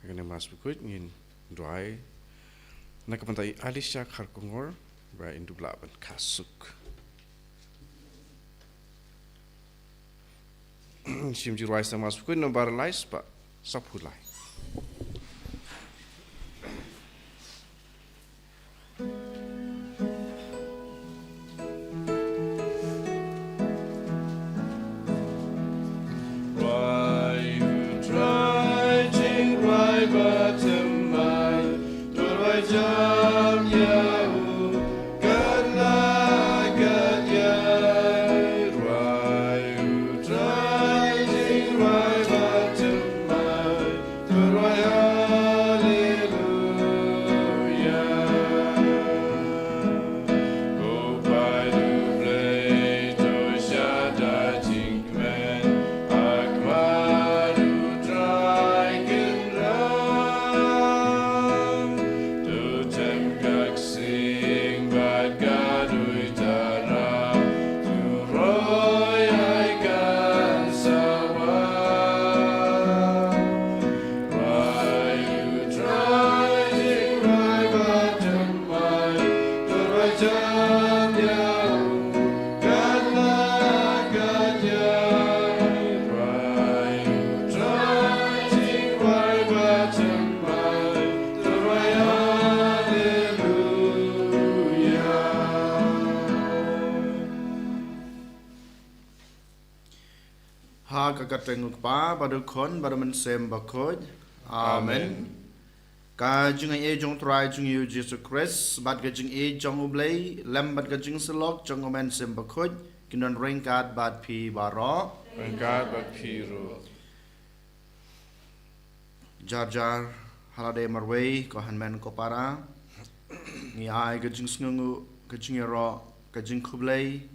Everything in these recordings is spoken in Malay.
Agane mas bukut ngin doai nakapantai Alicia Kharkongor ba indublaban kasuk. Simji ruai sa mas bukut nombar lais ba sapulai. Katenguk pa badukon badaman sem bakoj. Amen. Ka jing e jong try jing yu Jesus Christ bad ka jing e jong ublay lem bad ka jing selok jong omen sem bakoj kinon ringkat bad pi baro ringkat bad pi ru jar jar halade marway ko hanmen ko para ni ai ka jing sngungu ka jing ro ka jing kublay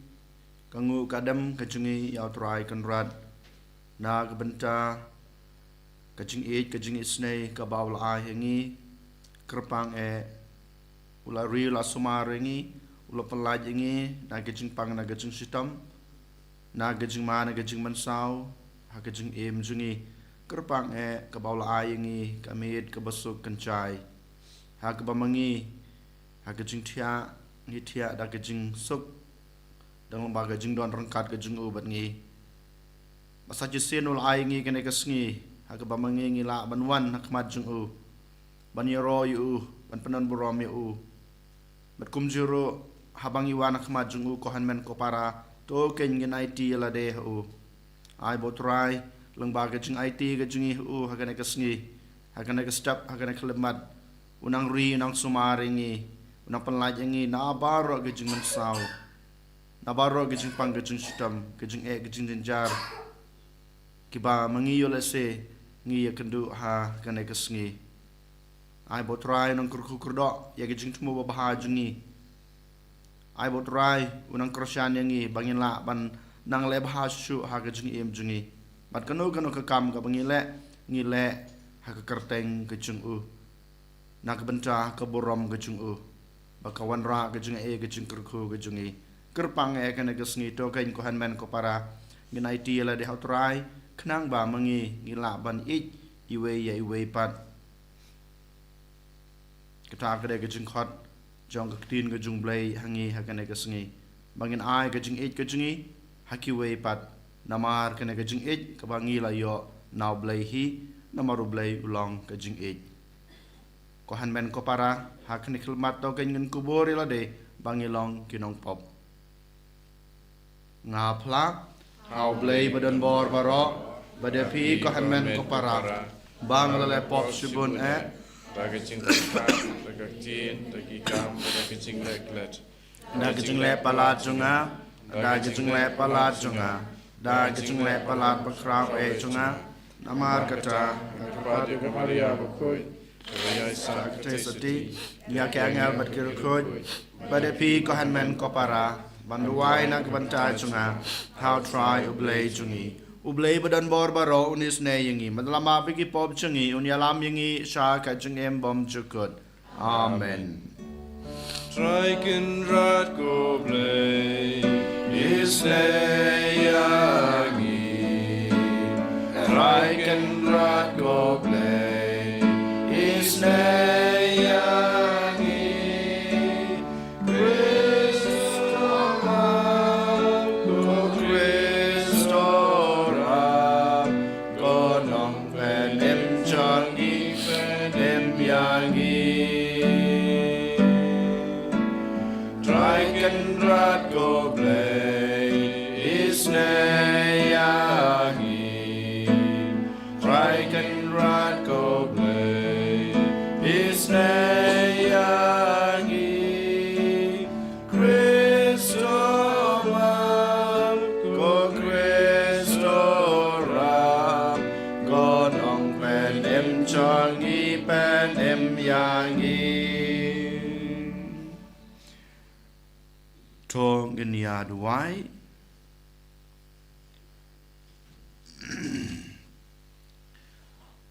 kangu kadam ka jing yaw try kan rad na kabenta kajing isnay kabawl ahengi kerpang ula ri la sumarengi ula pelajengi na kajing pang na kajing sitam na kajing mana kajing mansaw ha kajing jungi kerpang kabawl ahengi kamit kabasuk kencai ha kabamangi ha kajing tia ngi tia da kajing suk dang lomba kajing don rengkat kajing ubat ngi masa jisen ul ai ngi kene kasngi hak ba mangi ngi la banwan hak mat jung u ban yoro yu ban penan burom yu bat kum juro habang iwan hak mat jung u ko hanmen ko para to ken ngi IT la de u ai botrai leng ba ke jung IT ke jung u hak kene kasngi hak kene kestap hak kene klemat unang ri unang sumaringi unang penlaj ngi na baro ke jung mensau na baro ke jung pang ke jung sitam ke jung ke jung jenjar kiba mangiyo lese ngi yakendu ha kane kasngi ai botrai nang kurdo ya gijing tumo baha jungi ai botrai unang krosyan yangi bangin la ban nang le baha shu ha gijing jungi bat kanu ka kam ka bangile ngi le ha ka kerteng ke jung u nak benta ka borom ke jung u bakawan ra ke jung gijing kurku ke jungi kerpang kane kasngi to kain ko hanmen ko para nginai ti la de hautrai kenang ba mangi ngila ban iwe ya iwe pat kita kade ke jing khot jong ka tin ke jung blai hangi hakane ke sngi bangin ai ke jing ke jingi haki we pat namar kane ke jing ka bangi la yo naw blai hi namaru blai ulong ke jing ko hanmen ko para hakane khilmat to ke ngin kubur la de bangi long kinong pop nga plak naw blai badan bor baro Badapi ko hanmen ko para bang lele pop subun Daging daging daging daging leklet daging le palat junga daging le palat junga daging le palat bakrang junga namar kata kepada Maria bakoi ya sakte sati ya kangel batkir khoj badapi ko hanmen ko para banduai nak bantai junga how try ublay jungi ublay badan bor baro unis ne yangi madlama bigi pop chungi unyalam yangi sha ka jungem bom chukut amen try can rat go blay is ne yangi try can rat go blay nayangi Kristo Ko Kristo ram Gonong penem changi penem yangi Draken rat go blay is nayangi Draken rat go blay is nayangi Kristo mam Ko Kristo ram Gonong penem changi penem yangi Tong genia duai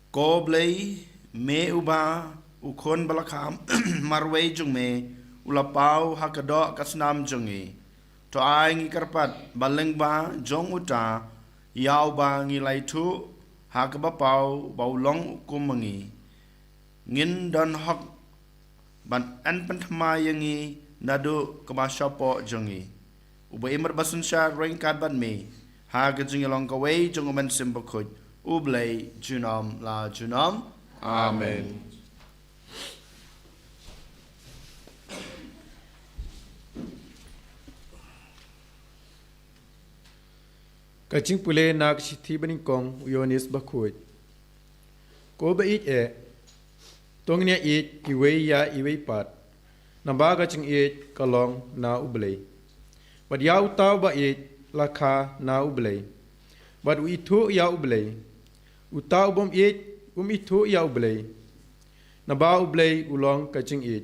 Ko blei me uba ukon balakam marway jung me ulapau hakado kasnam jungi to ai ngi karpat baleng ba jong uta yau ba ngi lai thu hakaba pau baulong kumangi ngin don hok ban an panthma yangi nadu kabashapo jungi uba imar basun sha ringkat ban me ha gajing along kawai jung men simbakut ublay junam la junam Amen. Kaching pule nak sithi baning kong uyonis bakut. Ko ba it tong nia it iwe ya iwe pat. Namba kaching it kalong na ublay. Bad ya utaw ba it lakha na ublay. Bad uitu ya ublay. Utaw bom it itu ya ublay. Naba ublay ulong kaching it.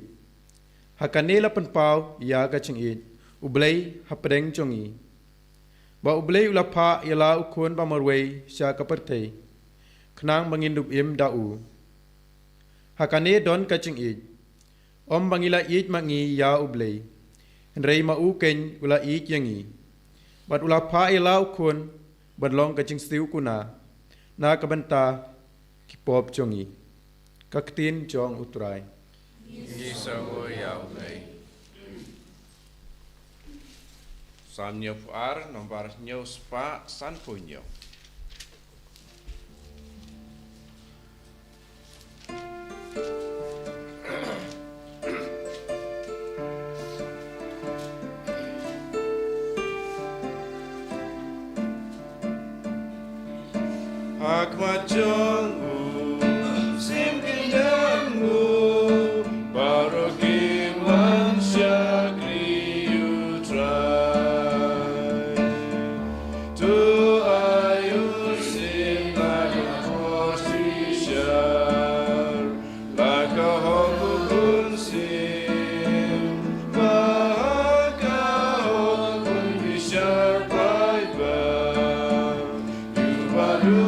Hakanela panpaw ya kaching it. Ublay hapreng chongi. Ba ublay ulapa yala ukun ba marway siya kaparte. Knang mangindub im dau. Hakane don kaching it. Om bangila it mangi ya ublay. Henrei mauken ula it yangi. Bat ulapa yala ukun badlong kaching stiu kuna. Na kabanta kipop chongi. Kaktin chong utray. Gisago yaulay. Sanyo puar nomor nyo spa san punyo. Hakmajongu simkindamu barokim lansyakri utrai tu ayusin lagakosishar lakahokukun sim bakahokun bishar paiba yubadu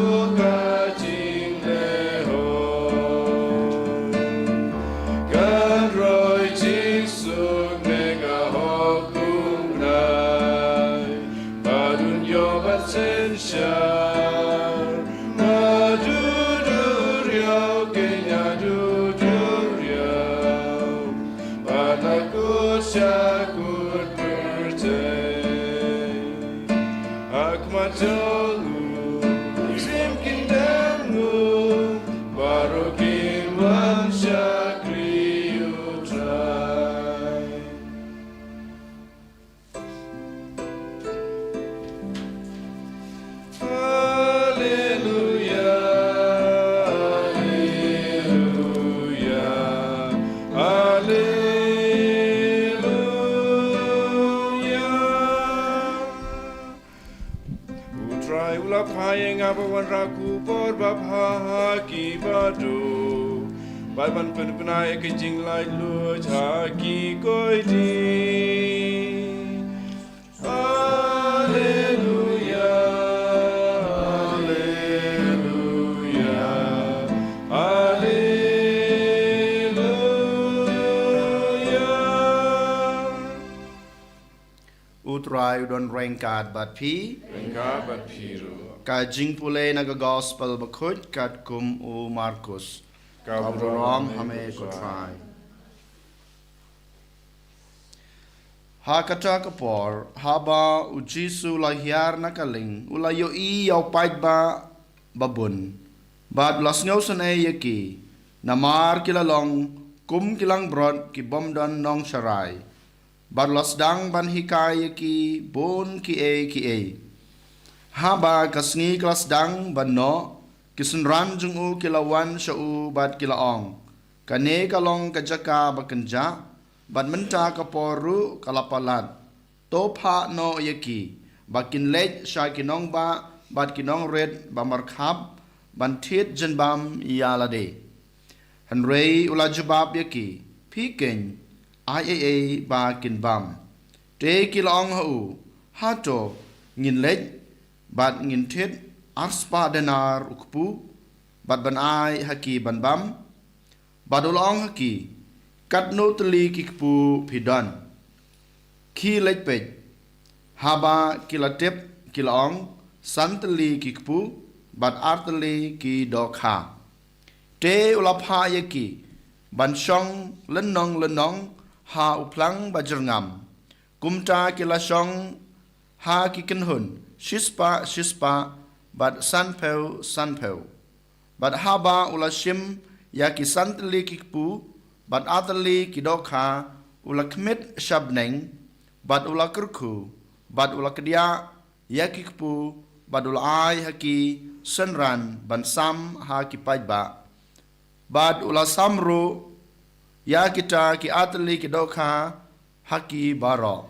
raku por bapha ki badu bai ban pen penai ke jing lai lu cha ki koi di hallelujah hallelujah hallelujah utrai udon rengkat bat pi engka bat piru ka jing pule naga gospel bakut kat kum u Markus Kau berong hame ko try. Ha kata kapor, haba ujisu lahiar nakaling, ulayo I yau pait ba babun. Bad las ngau san yaki, namar kilalong, kum kilang brod ki bomdan nong sharai. Bad las dang ban hikai yaki, bon ki e. Haba kasngi kelas dang ban no, kisunran jungu kilawan syau bad kilaong. Kane kalong kajaka bakenja, bad menta kaporu kalapalat. Topa no yaki, bakin lej sya kinong ba, bad kinong red ba markhab, ban tiet jenbam yalade. Henrei ula jubab yaki, piken, ai ba kin bam. Te kilaong hau, hato, ngin lej, bad ngin tiet, arspa denar ukpu, bad ban ai haki ban bam, bad ulong haki, kat no teli kikpu pidan. Ki lej pej, haba kilatep kilaong, san teli kikpu, bad arteli ki dokha. Te ulapha yaki, ban shong lenong, ha uplang bajerngam. Kumta kila shong, ha kikenhun, shispa, bad sanpeu. Bad haba ula shim, yaki santeli kikpu, bad ateli kidokha, ula kmit shabneng, bad ula kurku, bad ula kedia, yakikpu, bad ula ai haki, senran, ban sam ha kipajba. Bad ula samru, ya kita ki ateli kidokha, haki baro.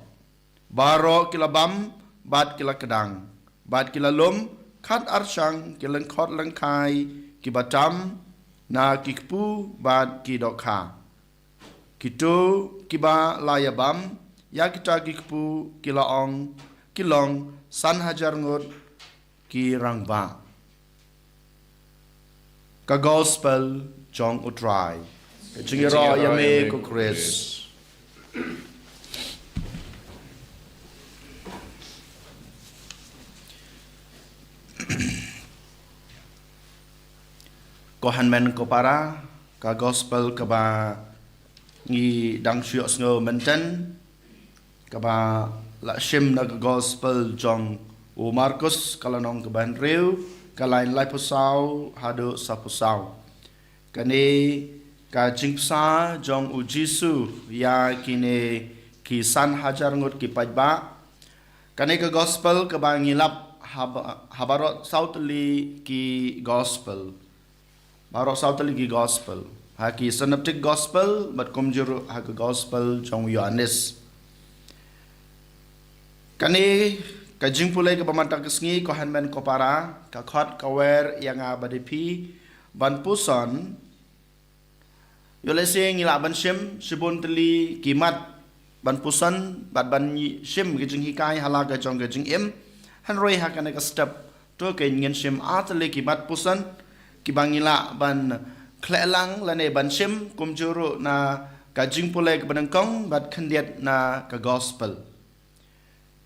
Baro kila bam, bad kila kedang. Bad kila lum, kat arshang, kila kot lengkai, ki batam, na kikpu, bad ki dokha. Kitu kiba layabam, ya kita kikpu, kilong, san hajar ngut, ki rangba. Ka gospel, jong utrai. Jingiro yame ko Chris. Ko hanmen ko para ka gospel ka ba ngi dang syok sngo menten ka ba la shim na ka gospel jong u Markus kala nong ka ban riu ka lain lai pusau hado sa pusau kani ka jingpsa jong u Jisu ya kine ki san hajar ngut ki pajba kani ka gospel ka ba ngilap habarot sautli ki gospel barok sautli ki gospel haki synoptic gospel but kumjur haki gospel jong Yohanes kani kajing pulai ke pemantang kesngi ko hanmen ko para ka khot kawer yang abadipi ban puson yolese ngila ban shim sibun teli kimat ban puson ban shim gijing hikai hala ka jong gijing im hanroi hakane ka step to ke ngin shim ateli kimat puson kibangila ban klelang lane ban shim kumjuru na kajing pulai ke benengkong bat khendiat na ka gospel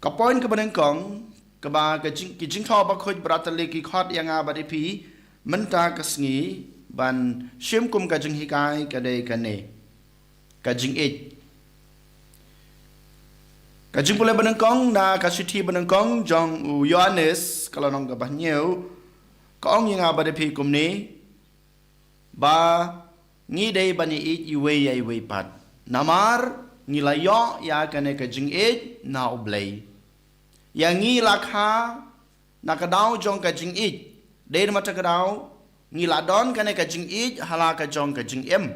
ka point ke benengkong ke ba kajing tho ba khoj bratali ki khot yang abadipi menta kasngi ban shim kum kajing hikai kadai kane kajing it kajing pulai benengkong na kasiti benengkong jong u Yohanes kalau nong ka bahnyeu kaong yang abadipi kum ni ba ngi dei bani it iwe pat namar ngilayo ya kane kajing it na oblay yang ngi lakha nakadau jong kajing it dei mata kadau ngiladon kane kajing it hala ka jong kajing em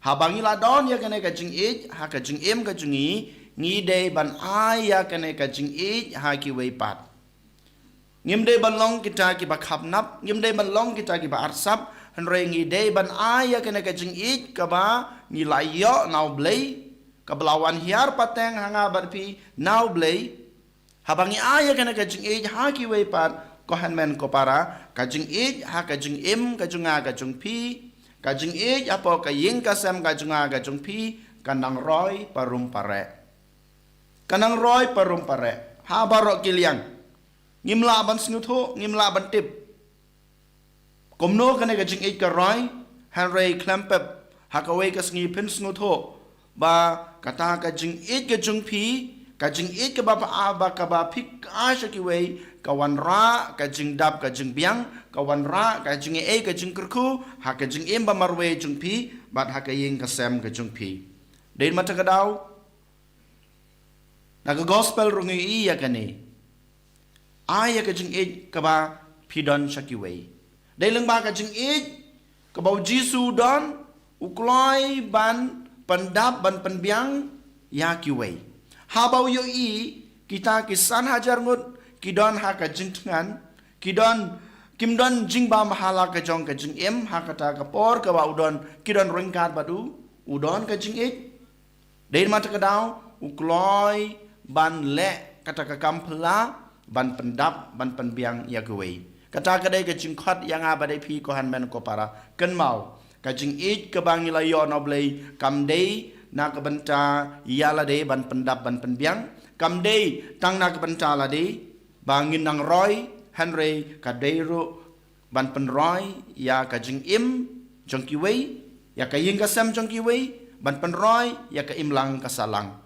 habang ngiladon ya kane kajing it ha kajing em kajing ngi dei ban ai ya kane kajing it ha ki we pat ngim dei ban long kita ki ba khap nap ngim dei ban long kita ki ba arsap henrengi dei ban aya kena kajing it ka ba ni layo nau blei ka belawan hiar pateng hanga barpi nau blei habangi aya kena kajing it ha ki we pat ko hanmen ko para kajing it ha kajing im kajunga kajung pi kajing it apa ka ying ka sem kajunga kajung pi kanang roy parum pare ha barok kiliang ngimla ban snutho ngimla ban tip komno kane kajing it ka roy Henry Klempep Hakaway Kasngi Pinsngoto ba kata ka jing it ka jung pi ka jing it ka ba aba ka ba pik asha ki way ka wan ra ka jing dap ka jing biang ka wan ra ka jing ka jing kurku ha ka jing ba marwe jung pi bat ha ka ying ka sem ka jung pi den mata ka daw na ka gospel rungi iya ka ni aya ka jing it ka ba pidon sha ki way den lang ba ka jing it ka ba jisu don ukloi ban pendap ban penbiang ya kiwei habau yo kita kisan hajar ngut kidon ha ka jing tengan kimdon jing ba mahala ka jong ka jing ha kata ka por ka ba udon kidon ringkat badu udon ka jing dein mata ka daw ukloi ban le kata ka kampla ban pendap ban penbiang ya kiwei kata ka dai ka jing khat yang abadai pi ko han men ko para ken mau kajing ka bangi la yo noblei kam dei na ka banta yala dei ban pendap ban penbiang kam dei tang na ka banta la dei bangin nang roy Henry ka dei ro ban penroy ya kajing jong ki wei ya ka ying ka sam jong ki wei ban penroy ya ka lang ka salang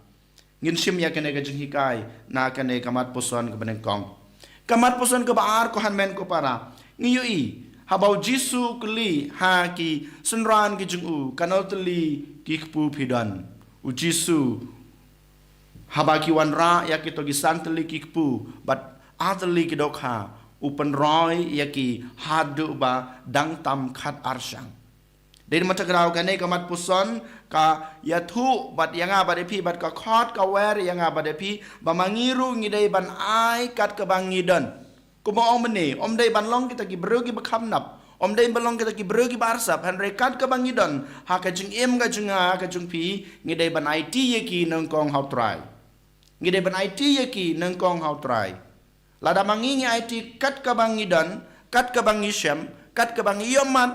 ngin sim ya kene kajing hikai na kene kamat poson ka beneng kong kamat poson ka baar ko han men ko para ngiyoi habau jisu keli ha ki sunran ki jungu kanal teli ki kpu pidan u jisu haba ki wan ra ya ki to gi santeli ki kpu bat ateli ki dokha u penroy ya ki hadu ba dang tam khat arsang den mata grau kane kamat puson ka ya thu bat yanga ba de pi bat ka khot ka wer yanga ba de pi ba mangiru ngidai ban ai kat ka bangidan Kuma om meni, om day banlong kita ki berugi bakhamnap, om day balong kita ki berugi barsap, han rekat ka bangidon, ha ka jing ka jing ka jing pi, ngidai ban IT ye ki nang kong how try. Ngidai ban IT ye ki nang kong how try. Lada mangingi IT kat ka bangidon, kat ka bangisem, kat ka bangiyomat,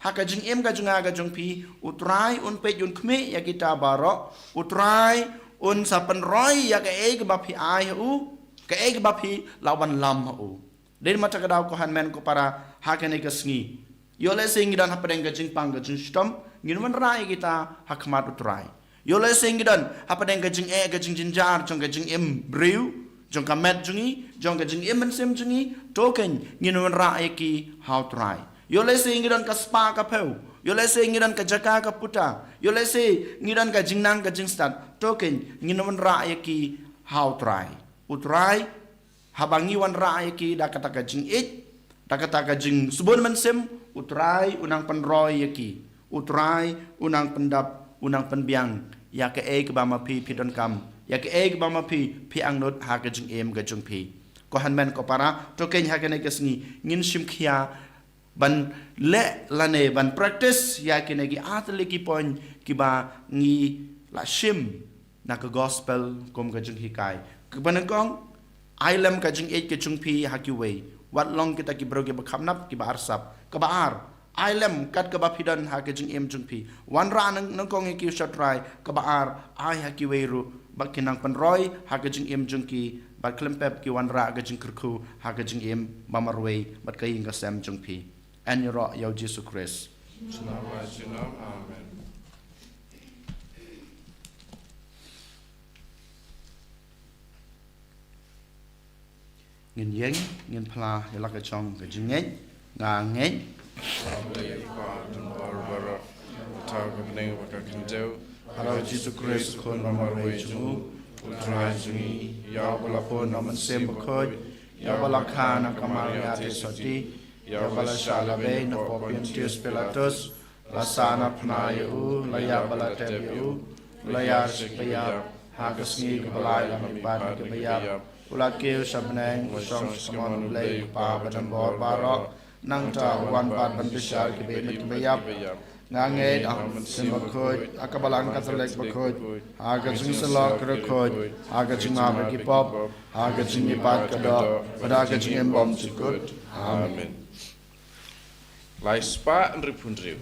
ha ka jing ka jing pi, utray un pe un kme ya kita baro, utray un sapen roy ya ka ke bapi ai u, ka ke bapi lawan lam u. Den mata ka daw ko han men ko para hakane ka sngi yo le sing dan hapadeng ka jing pang ka jing stom ngin man rai kita hakmat utrai yo le sing dan hapadeng ka jing ka jing jinjar jong ka jing briu jong ka met jungi jong ka jing men sem jungi token ngin man rai ki how try yo le sing dan ka spa ka peu yo le sing dan ka jaka ka puta yo le sing dan ka jing nang ka jing stat token ngin man rai ki how try utrai habangi wan rai ki da kata ka jing da kata ka jing subon mensem utrai unang penroy ki utrai unang pendap unang penbiang ya ke ba ma pi don kam ya ke ba ma pi angnot ha ka jing ka jung pi ko han men ko para to ken ha ke ne kesni ngin sim khia ban le lane ban practice ya ke ne gi atle ki pon ki ba ngi la sim na ka gospel kom ka jing hikai ke banakong Ailam ka jing ke jung pi ha ki wei wat long kita ki broge bakhamnap ki bar sap ka bar ailam kat ka bapidan ha ke jing jung pi wan ra nang kong ki shatrai ka bar ai ha ki wei ru bakinang penroy ha ke jing jung ki ba klempep ki wan ra ka jing kurku ha ke jing mamarwei bat ka inga sam jung pi an ro yo Jesus Christ Amen. ngin yeng ngin pla yala ka chong ka jing nga ngeng Hello Jesus Christ kon mamarwei jungu utrai jungi ya bala pon naman sem bakhoy ya bala khana kamal ya te soti ya bala shala be no Pontius Pilatus la sana pna yu la ya bala te yu la ya shikya hagasni bala ya mabad ke bayap Ulakil sabneng usong samon lay pa badambor barok nang ta wan pat bandisar ki be mit bayap ngange am simbakhoy akabalang kasalek bakhoy aga jing salok rakhoy aga jing ma ki pop aga jing ni pat kada aga jing embom chikut amen Lai spa en ripundriu.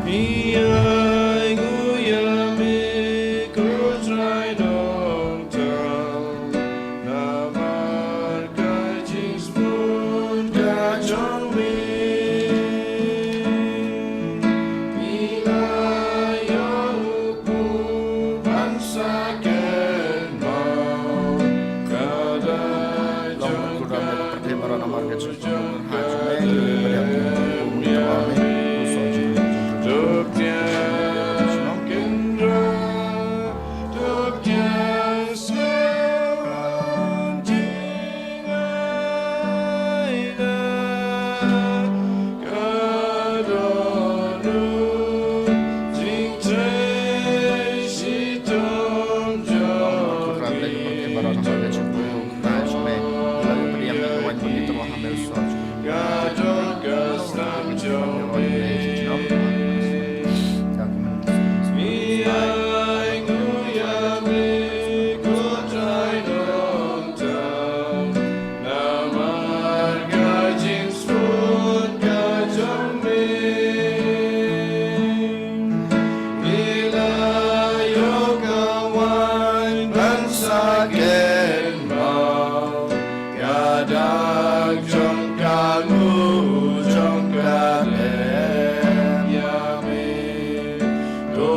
Ia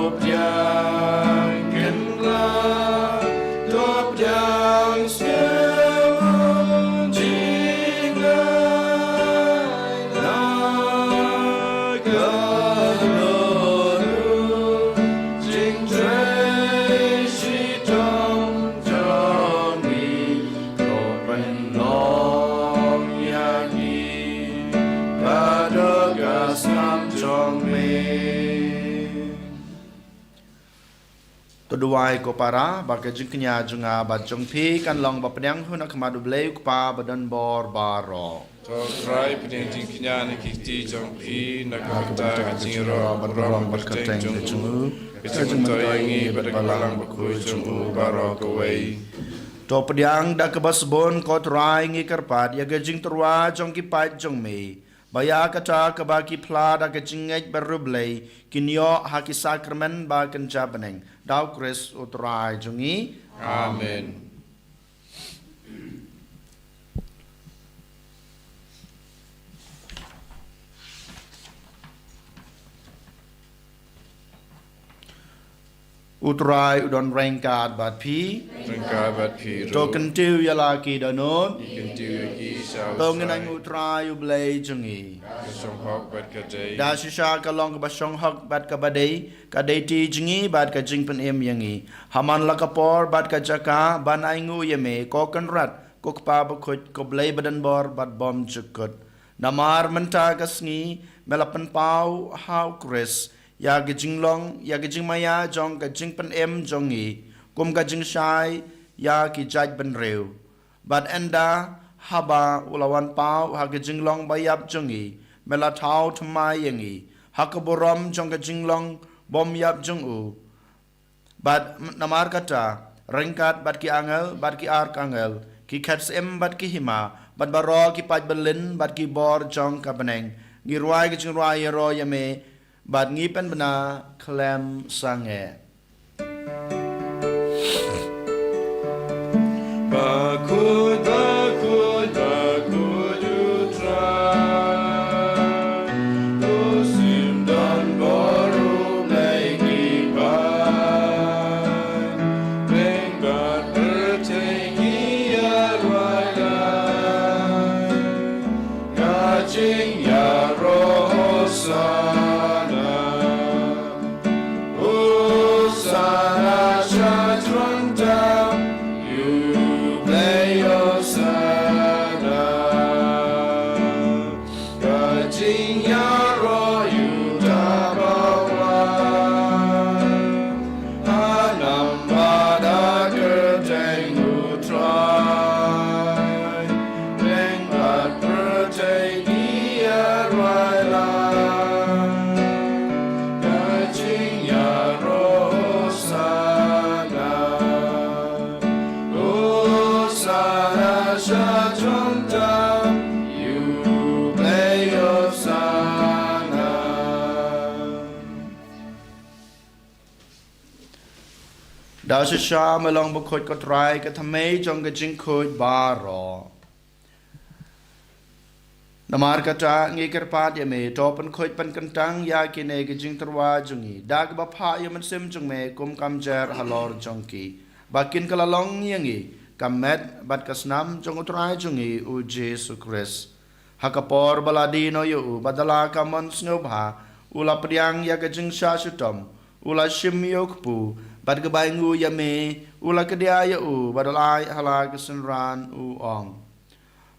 Top yang kenal, top yang sekarang jingai naga lalu jing trai si tong joni kopen long yagi pada gas ngam chong me. Tuduai ko para baka jingknya junga bajong pi kan long bapanyang huna kemadu bleu pa badan bor baro. Top try piding jing kinyan kiti jong pi nakapta kajing ro barong berkateng jong u. Kajing mentoyangi pada kalang bakui jong u baro kawai. To pediang da kebasbon ko trai ngi karpat ya gajing terwa jong ki pat jong me. Baya kata kabaki pla da gajing ngej berublei kinyo haki sakramen ba kenca beneng. Dau Chris utrai jongi. Amen. Utrai udon rengkat bat pi. Rengka bat pi To ro. kentiu yalaki danut. Kentiu ki sao. To ngenang utrai ublei jongi. Song hok bat kajai. Da shisha ka long ka basong hak bat ka badai ka deiti jingi bat ka jingpen em yangi haman la kapor bat ka jaka ban aingu yeme ko kan rat ko pa ba khut ko blai badan bor bat bom chukut namar menta ka sngi melapan pau hau Chris ya ga jinglong ya ga jingmaya jong ka jingpen em jongi kum ka jing shai ya ki jaj ben reu bat enda haba ulawan pau ha ga jinglong bayap jongi mela thau thmai yangi hakaboram jong ka jinglong bom yap jong u bat namar kata rengkat bat ki angel bat ki ark angel ki khats em bat ki hima bat baro ki paj belin bat ki bor jong ka beneng ngi ruai ki jing ruai ro yame bat ngi pen bena klem sange. Bakud, bakud, bakud utrai. Dosim dan baru lagi pai. Bengkat bertinggi arwai. Kajing ya roh sana. Sana syatron dam. You play your sana. Kajing ya roh you dabawan. Anam pada kerteng utrai. Bengkat bertinggi arwai lai. Kajing ya roh sana. Oh sana syatron dam. You play your sana. Da shisha melong bu khut ko trai ka thamei jong ka jing khut baro namar kata ngi kerpat yame to pen khut pen kentang ya kine ka jing terwa jongi da ka bapha yaman sim jong me kum kam jar halor jongki bakin kala long yangi kamet bat kasnam jong utrai jongi u Jesu Christ hakapor baladi no yu badala kamon snobha ula priang ya ka jing sha sutom ula shim yokpu bat ka baingu yame ula ka dia ya u badalai hala ka senran u ong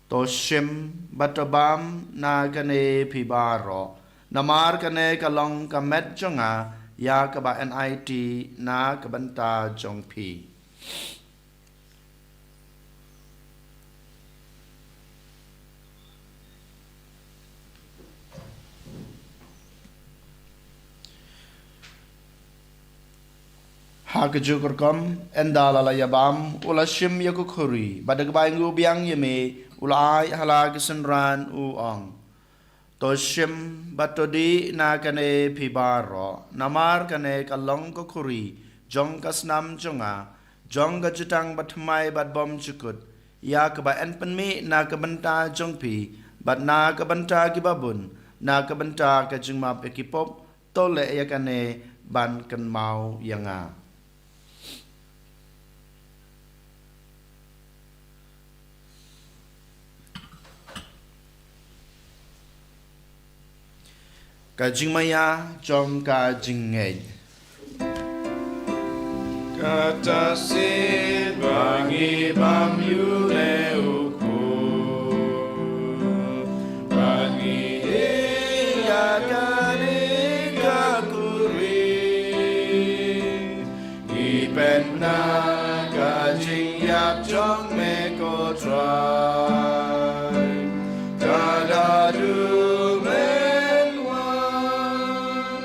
to shim batabam na kane pibaro namar kane kalong kamet jonga ya ka ba NIT na ka banta jong pi. Hakajukur kom endala la yabam ula shim yakukuri badag baingu biang yeme ula ai hala kisenran u ong to shim batodi na kane pibaro namar kane kalong kukuri jong kasnam jonga jong ka jutang batmai bat bom chukut ya ka ba en penmi na ka banta jong pi bat na ka banta ki babun na ka banta ka jingma ekipop tole ya kane ban kan mau yanga. Kajing maya jom kajing ngej. Kata sit bangi bam yule uku bangi Ya kani kakuri ipen na kajing yap jong me ko try tada du men wan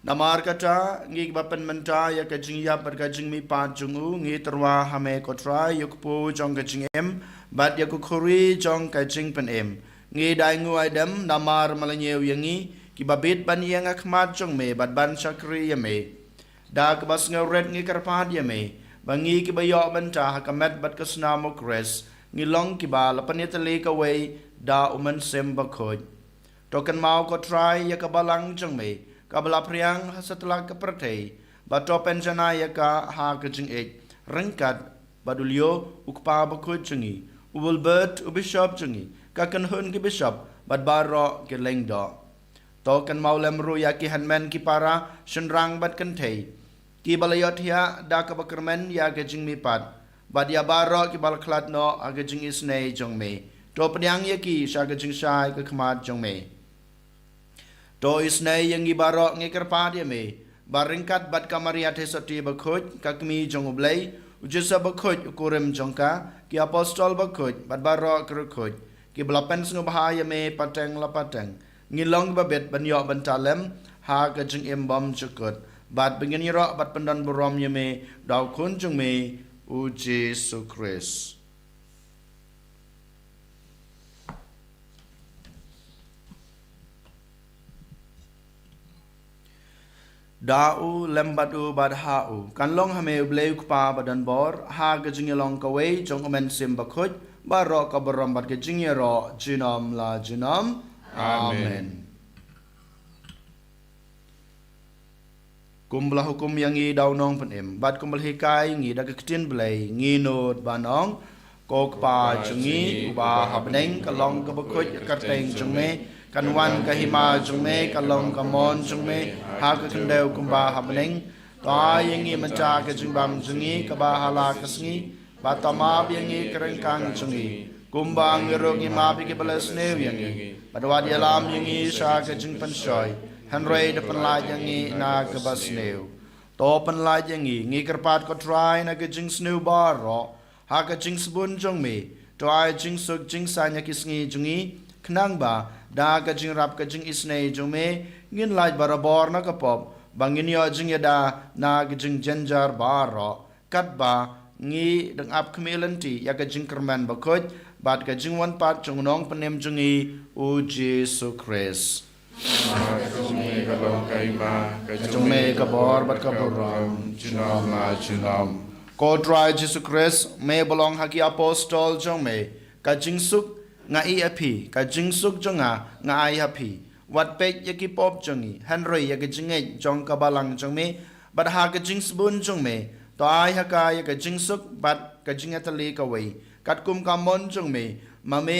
Namar kata ngi bapen menta ya kajing yap ber kajing mi pat jungu ngi terwa hame ko try yuk pu jong kajing em bat ya ku khuri jong kajing pen em ngi dai ngu aidam namar malanyew yangi ki babit ban yang akhmat jong me bat ban chakri ya me da ke bas ngret ngi karpad ya me bangi ki bayo menta hakamet bat kasna mo kres ngi long ki ba lapan ya tele ka we da uman sem ba khoj token mau ko try ya ka balang jong me kabla priang setelah kepertei bato penjana ya ka ha kajing ek rengkat badulio ukpa ba khoj jungi ubul bet ubishop jungi kakan hun ki bishop bad baro ki lengdo to kan maulem ru ya ki hanmen ki para shenrang bad kan thei ki balayot ya da ka bakermen ya ke jing mi pat bad ya baro ki bal klat no age jing isnei jong me to pnyang ya ki sha ke jing shai ka khmat jong me to isnei yang gi baro ngi kerpa dia me baringkat bad kamaria the soti ba khoj kakmi jong ublei ujisa ba khoj ukurem jongka ki apostol ba khoj bad baro kru khoj ki belapen sungu bahaya me pateng la pateng ngilong babet banyo bantalem ha ka jing embam chukut bat bengini ro bat pendan borom ye me daw kun jung me u Jesu Christ Dau lembatu bad hau kan long hame bleu kpa badan bor ha ka jing long ka we jong men sim ba khoj baro ka borom bat ke jing ro jinom la jinom amen kumblah hukum yang ngi daw nong pen em bat kumbal hikai ngi da ke tin blai ngi not banong ko kpa jungi uba habneng ka long ka ba khoj ka teng jung me kan wan ka hima jung me ka long ka mon jung me ha ka kendeu kumba habneng ta yang ngi mancha ka jung bam jungi ka ba hala ka sngi Batama biangi kerengkang jungi kumbang ngerongi mabi ke balas new yangi padwa dia lam yangi sha ke jing pensoi hanrei de penlaj yangi na ke bas new to penlaj yangi ngi kerpat ko try na ke jing snew baro ha ke jing sebun jong me to ai jing suk jing sanya kisngi jungi knang ba da ke jing rap ke jing isnei jong me ngin laj barabor na ke pop bangin yo jing yada na ke jing jenjar baro kat ba ngi deng ap kmelanti ya ka jing kerman bakoj bat ka jing wan pat chung nong penem jungi u Jesu Christ Kajungi kalong kaima chung me ka bor bat ka boram Junam la junam ko dry Jesu Christ me belong haki apostol jong me ka jing suk nga I api ka jing suk jonga nga ai api wat pek ya ki pop jongi Henry ya ka jing e jong ka balang jong me bat ha ka jing sbun jong me to ai haka ya ka jing suk bat ka jing atali ka wei kat kum ka mon jong me ma me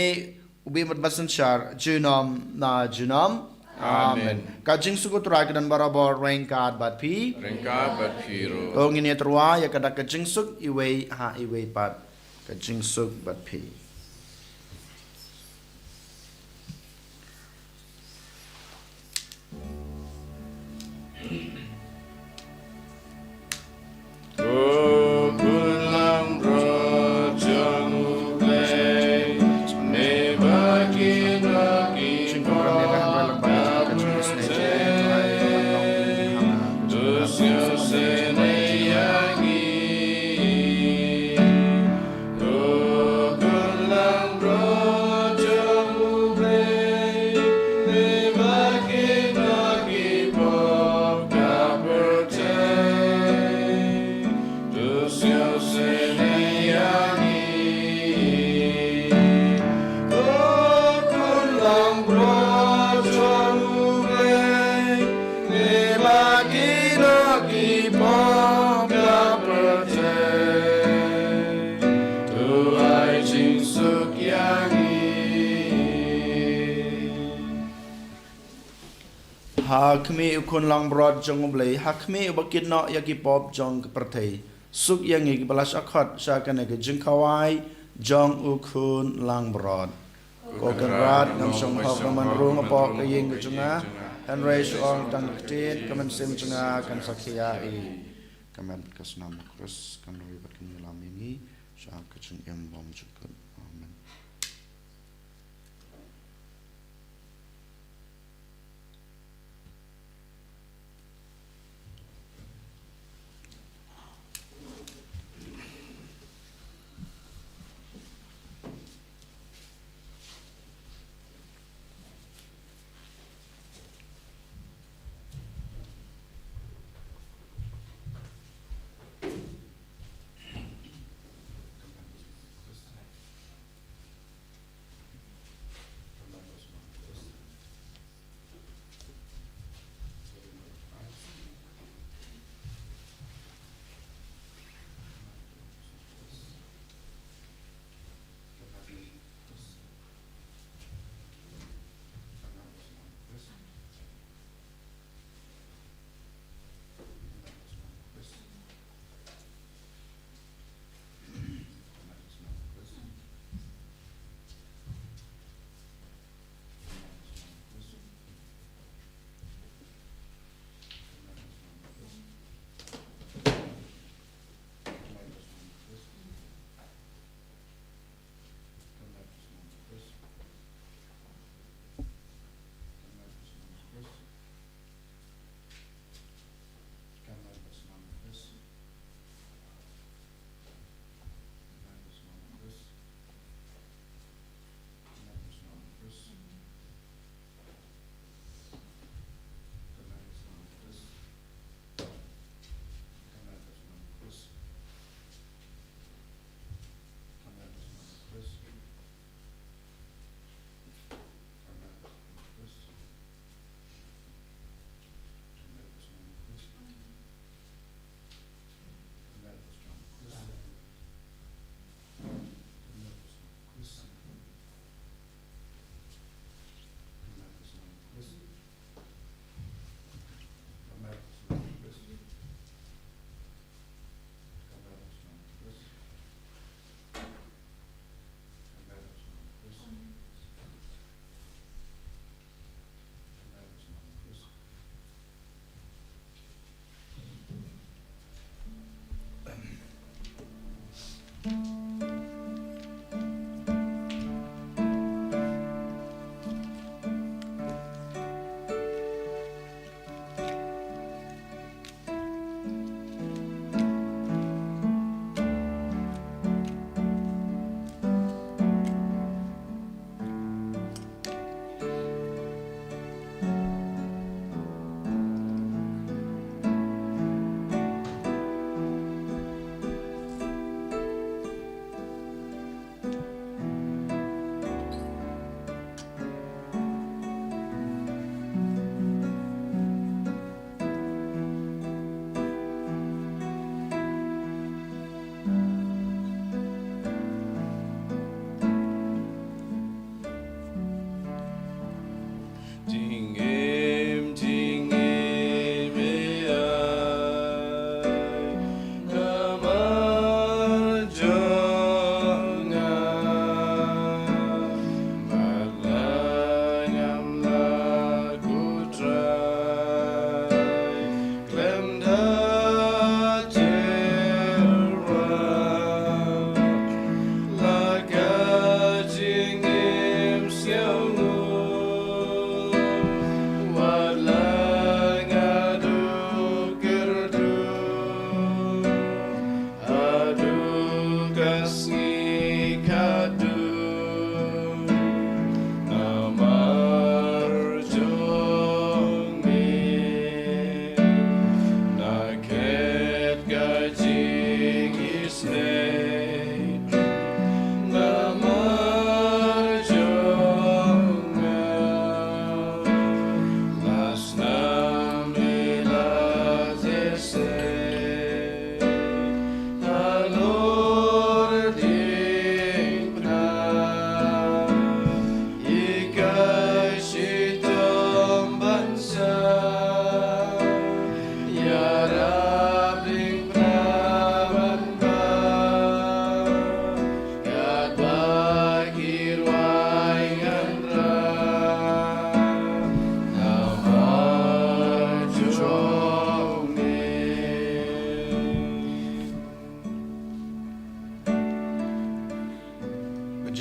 ubi mat basan shar junam na junam amen ka jing suk utrai kan barabor rank card bat pi Rengka bat piro to ngini terwa ya kada ka jing suk iwei ha iwei pat ka jing suk bat pi Kulang rojang ublay Ne bagi bagi Dus yo sene yangi Kulang rojang ublay Ne bagi bagi pop kapertay Dus yo sene yangi Kulang rojang ublay Ne lagi bom ya percaya Tuhan jinsuk yang Hakmi ukun lang brod jong blay hakmi ubakit no yagi pop jong pertei suk yang igi balas akhat syakane ke jingkawai jong ukun lang brod ko kenrat ngam song hok naman rung apok ke ying junga and raise on tan ktin kamen sim junga kan sakhia I kamen kasnam krus kan wi batkin lamini syak kecung em bom jukut amen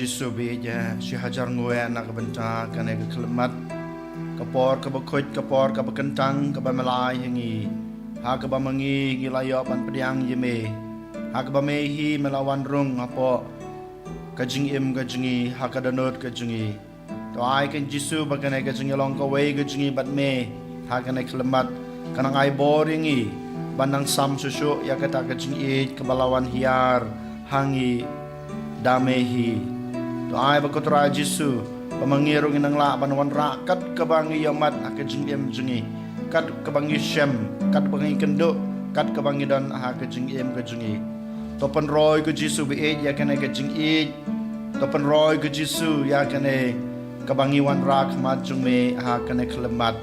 Jisu bija si hajar ngoe anak benta kane ke kelemat kapor ke bekut kapor ke bekentang ke bamelai hingi ha ke bamangi gilayo ban pediang yeme ha ke bamehi melawan rung apo kajing im kajingi ha ke danut kajingi to ai kan Jisu bagane kajingi long ka wei kajingi bat me ha kane kelemat kanang ai boringi bandang sam susu ya kata kajingi ke balawan hiar hangi damehi to ai bakotra Jisu pamangirong inang la banwan rakat kabangi yamat akajing em jungi kat kabangi shem kat bangi kendo kat kabangi dan akajing em kajungi topan roy ke Jisu be ya kane kajing e topan roy ke Jisu ya kane kabangi wan rak majung me ha kane klemat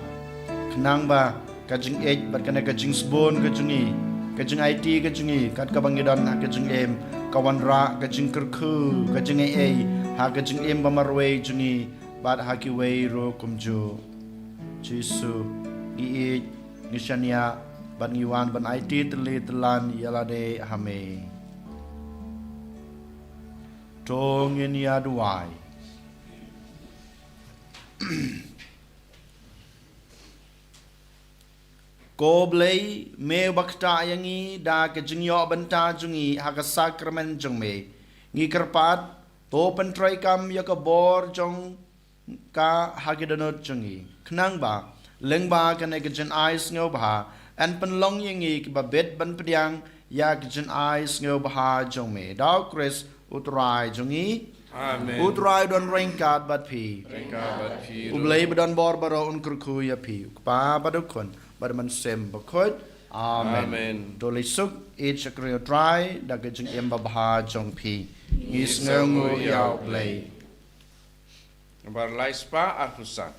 kenang ba kajing e bat kane kajing sbon kajungi kajing IT kajungi kat kabangi dan akajing em kawan ra kajing kerku kajing e ha kajing em bamarwe jungi bat haki wei ro kumju Jisu i nishania ban iwan ban IT teli telan yalade hame tongin ya duai ko blei me bakta yangi da kajing yo banta jungi ha ka sakramen jung me ngi kerpat to pentrai kam ya ka bor jong ka hagidanot jungi knang ba leng ba kan ek jen ais ngo ba an pen long yangi ki ba bet ban pediang ya ka jen ais ngo ba jong me daw Chris utrai jungi Amen. utrai don ringkat bat pi Ringkat pi. ublei badon bor baro un kurku ya pi pa badukon badman sem bakot amen Amen. dole suk e chakrio try da ka jeng em ba jong pi is ngu ya play Bar laispa akusan.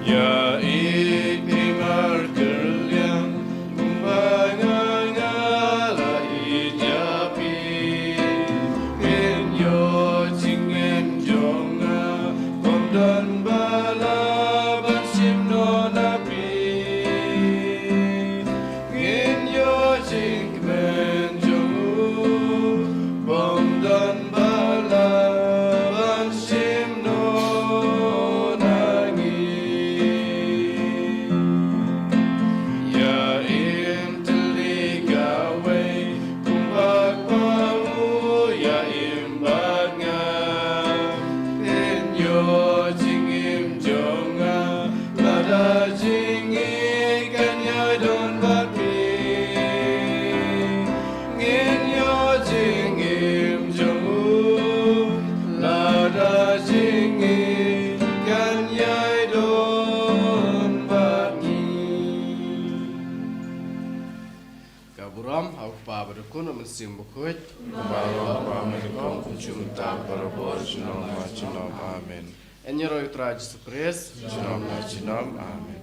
Ya ini markerliang kumbanganga la ijapi min yo jingen jonga komdan bala bansim no napi ngin yo jing men jongu komdan bala bansim no nangi ya im teligawe kumbak pamu ya im badnga in yo jingim jonga lada jingi kanya don bapi ngin yo jingim jongu lada jingi kanya don bapi Kaburam au pa berkun mensim bukut Kubalo pa menikong kuncum tak berabor jinom ma jinom amin Enyero itra Jisu Kris Jinom ma jinom amin